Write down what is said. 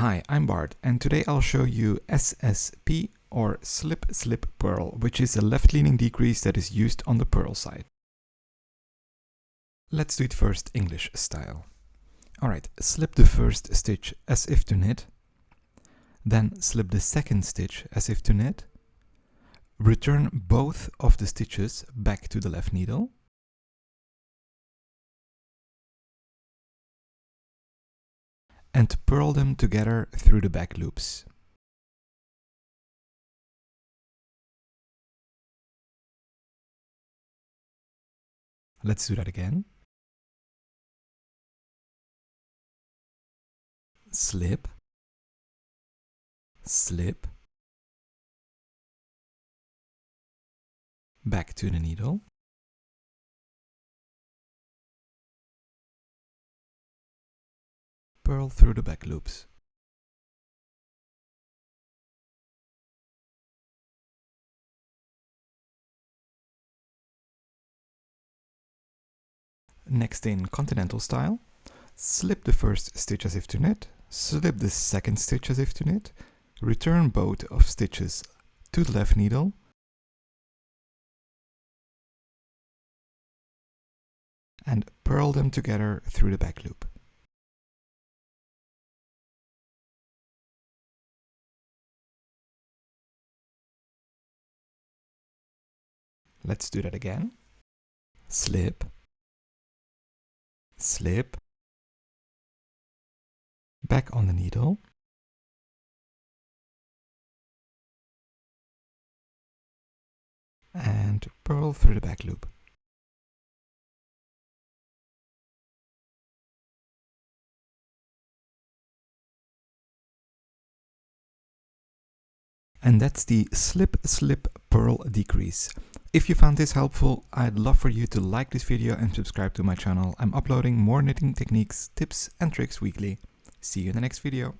Hi, I'm Bart, and today I'll show you SSP or slip-slip purl, which is a left-leaning decrease that is used on the purl side. Let's do it first English style. Alright, slip the first stitch as if to knit, then slip the second stitch as if to knit, return both of the stitches back to the left needle, and purl them together through the back loops. Let's do that again. Slip, slip, back to the needle, purl through the back loops. Next in Continental Style, slip the first stitch as if to knit, slip the second stitch as if to knit, return both of stitches to the left needle, and purl them together through the back loop. Let's do that again. Slip, slip, back on the needle, and purl through the back loop. And that's the slip-slip purl decrease. If you found this helpful, I'd love for you to like this video and subscribe to my channel. I'm uploading more knitting techniques, tips and tricks weekly. See you in the next video.